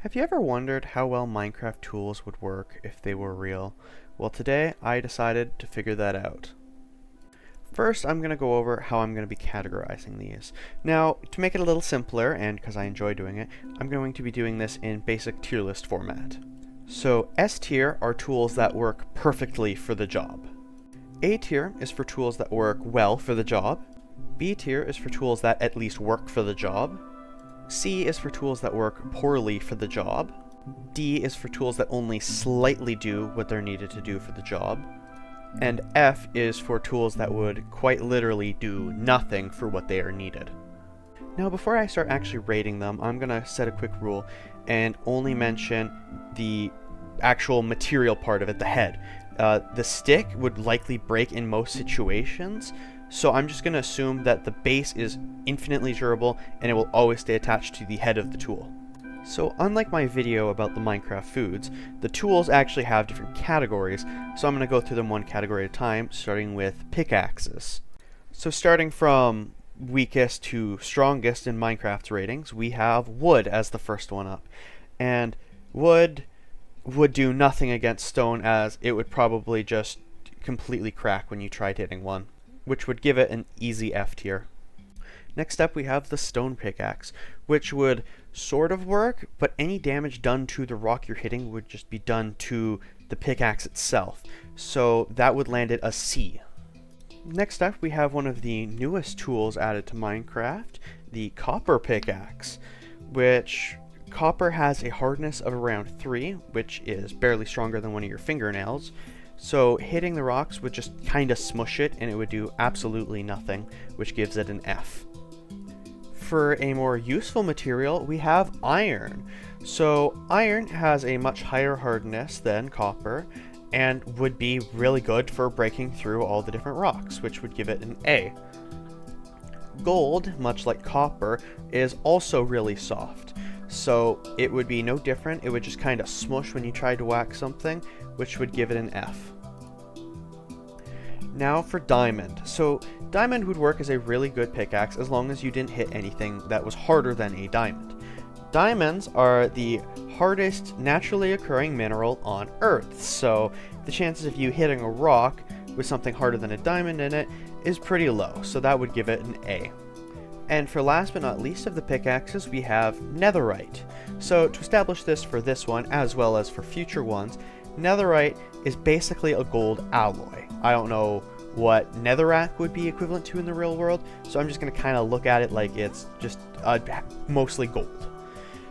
Have you ever wondered how well Minecraft tools would work if they were real? Well, today I decided to figure that out. First, I'm going to go over how I'm going to be categorizing these. Now, to make it a little simpler, and because I enjoy doing it, I'm going to be doing this in basic tier list format. So, S tier are tools that work perfectly for the job. A tier is for tools that work well for the job. B tier is for tools that at least work for the job. C is for tools that work poorly for the job. D is for tools that only slightly do what they're needed to do for the job. And F is for tools that would quite literally do nothing for what they are needed. Now, before I start actually rating them, I'm going to set a quick rule and only mention the actual material part of it, the head. The stick would likely break in most situations, so I'm just going to assume that the base is infinitely durable and it will always stay attached to the head of the tool. So unlike my video about the Minecraft foods, the tools actually have different categories, so I'm going to go through them one category at a time, starting with pickaxes. So starting from weakest to strongest in Minecraft's ratings, we have wood as the first one up. And wood would do nothing against stone, as it would probably just completely crack when you tried hitting one, which would give it an easy F tier. Next up we have the stone pickaxe, which would sort of work, but any damage done to the rock you're hitting would just be done to the pickaxe itself, so that would land it a C. Next up we have one of the newest tools added to Minecraft, the copper pickaxe, which copper has a hardness of around 3, which is barely stronger than one of your fingernails. So hitting the rocks would just kind of smush it and it would do absolutely nothing, which gives it an F. For a more useful material, we have iron. So iron has a much higher hardness than copper and would be really good for breaking through all the different rocks, which would give it an A. Gold, much like copper, is also really soft. So it would be no different, it would just kind of smush when you tried to whack something, which would give it an F. Now for diamond. So diamond would work as a really good pickaxe as long as you didn't hit anything that was harder than a diamond. Diamonds are the hardest naturally occurring mineral on Earth, so the chances of you hitting a rock with something harder than a diamond in it is pretty low, so that would give it an A. And for last but not least of the pickaxes, we have netherite. So to establish this for this one, as well as for future ones, netherite is basically a gold alloy. I don't know what netherrack would be equivalent to in the real world, so I'm just going to kind of look at it like it's just mostly gold.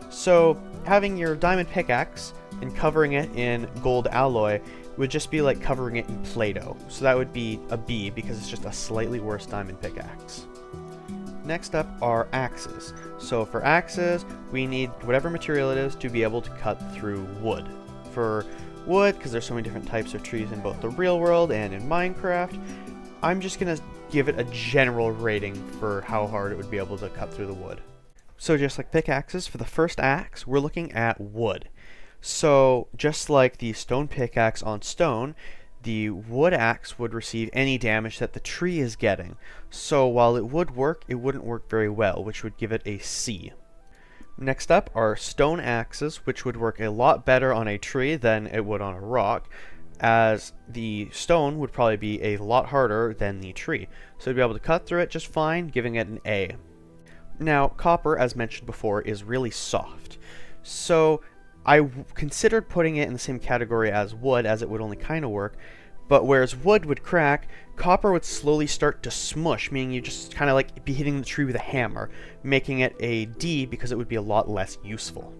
So having your diamond pickaxe and covering it in gold alloy would just be like covering it in Play-Doh. So that would be a B because it's just a slightly worse diamond pickaxe. Next up are axes. So for axes, we need whatever material it is to be able to cut through wood. For wood, because there's so many different types of trees in both the real world and in Minecraft, I'm just going to give it a general rating for how hard it would be able to cut through the wood. So just like pickaxes, for the first axe, we're looking at wood. So just like the stone pickaxe on stone, the wood axe would receive any damage that the tree is getting. So while it would work, it wouldn't work very well, which would give it a C. Next up are stone axes, which would work a lot better on a tree than it would on a rock, as the stone would probably be a lot harder than the tree. So you'd be able to cut through it just fine, giving it an A. Now, copper, as mentioned before, is really soft. So I considered putting it in the same category as wood, as it would only kind of work, but whereas wood would crack, copper would slowly start to smush, meaning you just kind of like be hitting the tree with a hammer, making it a D because it would be a lot less useful.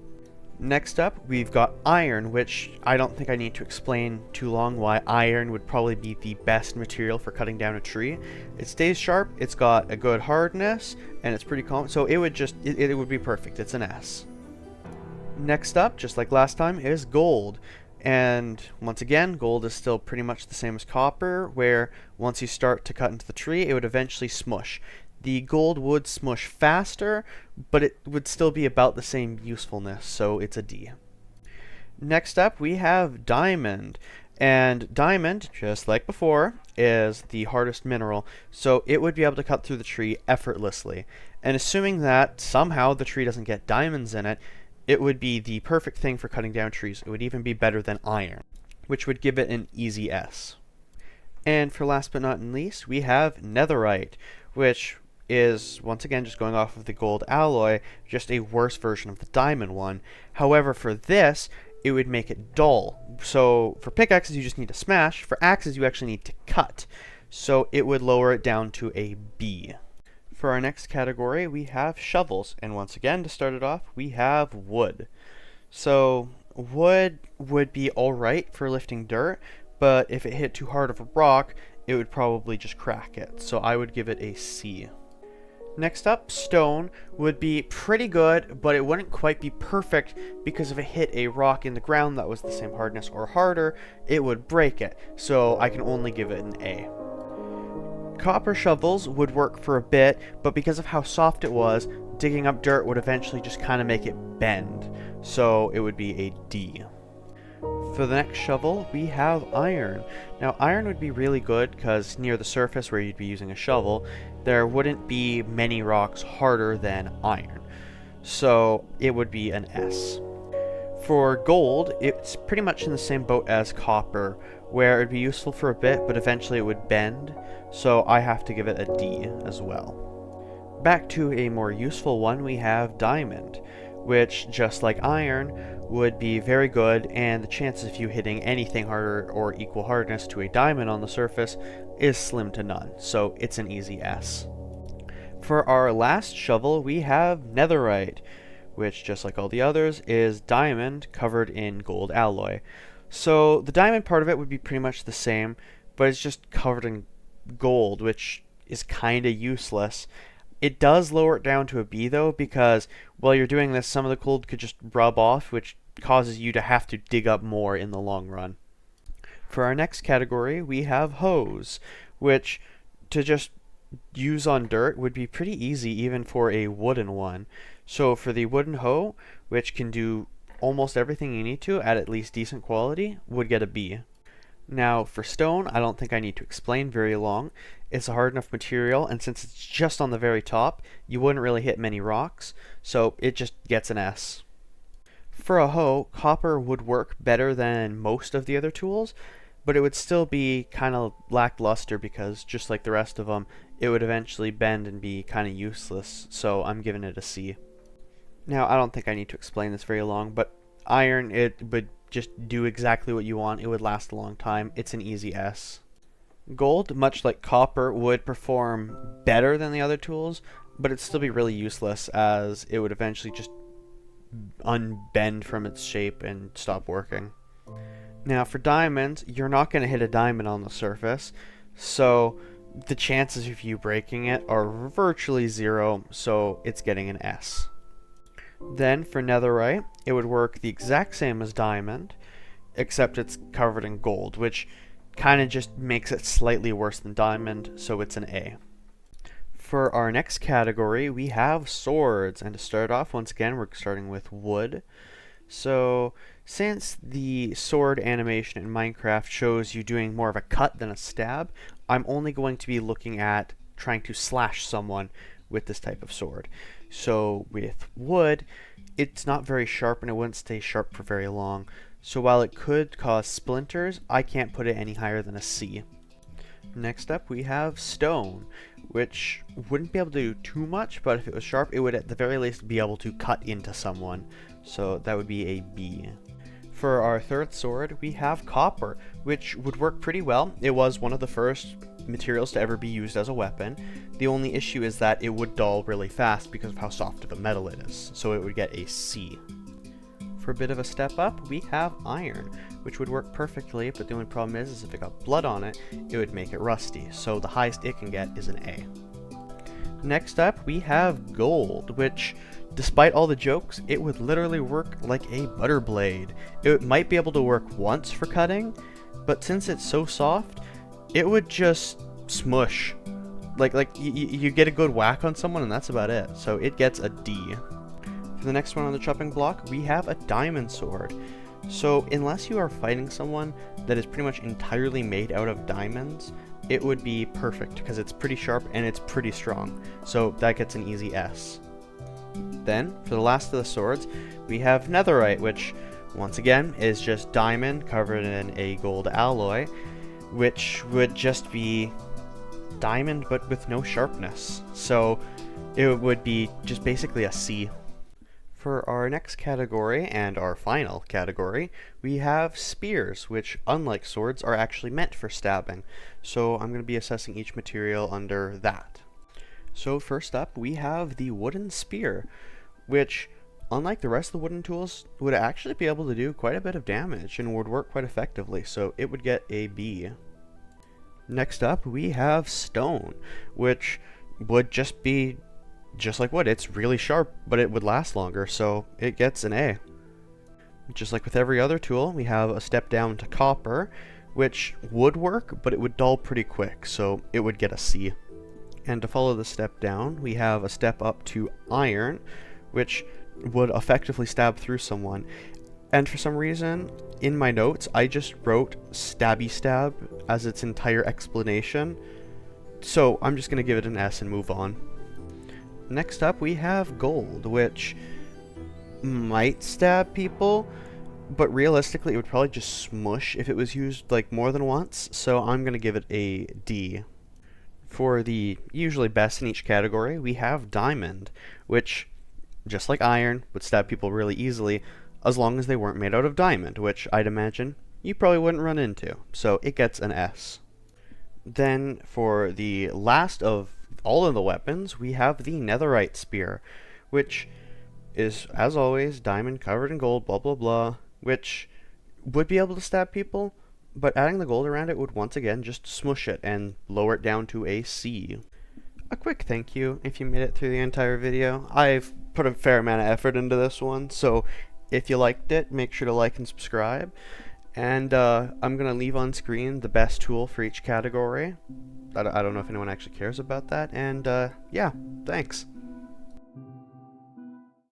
Next up, we've got iron, which I don't think I need to explain too long why iron would probably be the best material for cutting down a tree. It stays sharp, it's got a good hardness, and it's pretty calm, so it would just, it would be perfect. It's an S. Next up, just like last time, is gold. And once again, gold is still pretty much the same as copper, where once you start to cut into the tree, it would eventually smush. The gold would smush faster, but it would still be about the same usefulness, so it's a D. Next up, we have diamond. And diamond, just like before, is the hardest mineral, so it would be able to cut through the tree effortlessly. And assuming that somehow the tree doesn't get diamonds in it, it would be the perfect thing for cutting down trees. It would even be better than iron, which would give it an easy S. And for last but not least, we have netherite, which is, once again, just going off of the gold alloy, just a worse version of the diamond one. However, for this, it would make it dull. So for pickaxes, you just need to smash. For axes, you actually need to cut. So it would lower it down to a B. For our next category, we have shovels. And once again, to start it off, we have wood. So wood would be alright for lifting dirt, but if it hit too hard of a rock, it would probably just crack it. So I would give it a C. Next up, stone would be pretty good, but it wouldn't quite be perfect because if it hit a rock in the ground that was the same hardness or harder, it would break it. So I can only give it an A. Copper shovels would work for a bit, but because of how soft it was, digging up dirt would eventually just kind of make it bend. So it would be a D. For the next shovel, we have iron. Now, iron would be really good because near the surface where you'd be using a shovel, there wouldn't be many rocks harder than iron. So it would be an S. For gold, it's pretty much in the same boat as copper, where it'd be useful for a bit, but eventually it would bend. So I have to give it a D as well. Back to a more useful one, we have diamond, which, just like iron, would be very good, and the chances of you hitting anything harder or equal hardness to a diamond on the surface is slim to none, so it's an easy S. For our last shovel, we have netherite, which, just like all the others, is diamond covered in gold alloy. So the diamond part of it would be pretty much the same, but it's just covered in gold, which is kinda useless. It does lower it down to a B though, because while you're doing this, some of the gold could just rub off, which causes you to have to dig up more in the long run. For our next category, we have hose, which to just use on dirt would be pretty easy even for a wooden one. So for the wooden hoe, which can do almost everything you need to at least decent quality, would get a B. Now for stone, I don't think I need to explain very long. It's a hard enough material, and since it's just on the very top, you wouldn't really hit many rocks, so it just gets an S. For a hoe, copper would work better than most of the other tools, but it would still be kind of lackluster because, just like the rest of them, it would eventually bend and be kind of useless, so I'm giving it a C. Now, I don't think I need to explain this very long, but iron, it would just do exactly what you want. It would last a long time. It's an easy S. Gold, much like copper, would perform better than the other tools, but it'd still be really useless as it would eventually just unbend from its shape and stop working. Now for diamonds, you're not going to hit a diamond on the surface, so the chances of you breaking it are virtually zero, so it's getting an S. Then for netherite, it would work the exact same as diamond, except it's covered in gold, which kind of just makes it slightly worse than diamond, so it's an A. For our next category, we have swords, and to start off, once again, we're starting with wood. So since the sword animation in Minecraft shows you doing more of a cut than a stab, I'm only going to be looking at trying to slash someone with this type of sword. So with wood, it's not very sharp and it wouldn't stay sharp for very long. So while it could cause splinters, I can't put it any higher than a C. Next up, we have stone, which wouldn't be able to do too much, but if it was sharp, it would at the very least be able to cut into someone. So that would be a B. For our third sword, we have copper, which would work pretty well. It was one of the first materials to ever be used as a weapon. The only issue is that it would dull really fast because of how soft of a metal it is, so it would get a C. For a bit of a step up, we have iron, which would work perfectly, but the only problem is if it got blood on it, it would make it rusty, so the highest it can get is an A. Next up, we have gold, which, despite all the jokes, it would literally work like a butter blade. It might be able to work once for cutting, but since it's so soft, it would just smush. Like you get a good whack on someone and that's about it, so it gets a D. For the next one on the chopping block, we have a diamond sword. So unless you are fighting someone that is pretty much entirely made out of diamonds, it would be perfect because it's pretty sharp and it's pretty strong. So that gets an easy S. Then, for the last of the swords, we have netherite, which, once again, is just diamond covered in a gold alloy, which would just be diamond but with no sharpness. So it would be just basically a C. For our next category, and our final category, we have spears, which, unlike swords, are actually meant for stabbing. So I'm going to be assessing each material under that. So first up, we have the wooden spear, which, unlike the rest of the wooden tools, would actually be able to do quite a bit of damage and would work quite effectively, so it would get a B. Next up, we have stone, which would just be just like wood. It's really sharp, but it would last longer, so it gets an A. Just like with every other tool, we have a step down to copper, which would work, but it would dull pretty quick, so it would get a C. And to follow the step down, we have a step up to iron, which would effectively stab through someone. And for some reason, in my notes, I just wrote stabby stab as its entire explanation, so I'm just going to give it an S and move on. Next up, we have gold, which might stab people, but realistically it would probably just smush if it was used like more than once, so I'm going to give it a D. For the usually best in each category, we have diamond, which, just like iron, would stab people really easily as long as they weren't made out of diamond, which I'd imagine you probably wouldn't run into, so it gets an S. Then for the last of all of the weapons, we have the netherite spear, which is, as always, diamond covered in gold, blah blah blah, which would be able to stab people, but adding the gold around it would once again just smush it and lower it down to a C. A quick thank you if you made it through the entire video. I've put a fair amount of effort into this one, so if you liked it, make sure to like and subscribe. And I'm going to leave on screen the best tool for each category. I don't know if anyone actually cares about that, and yeah, thanks.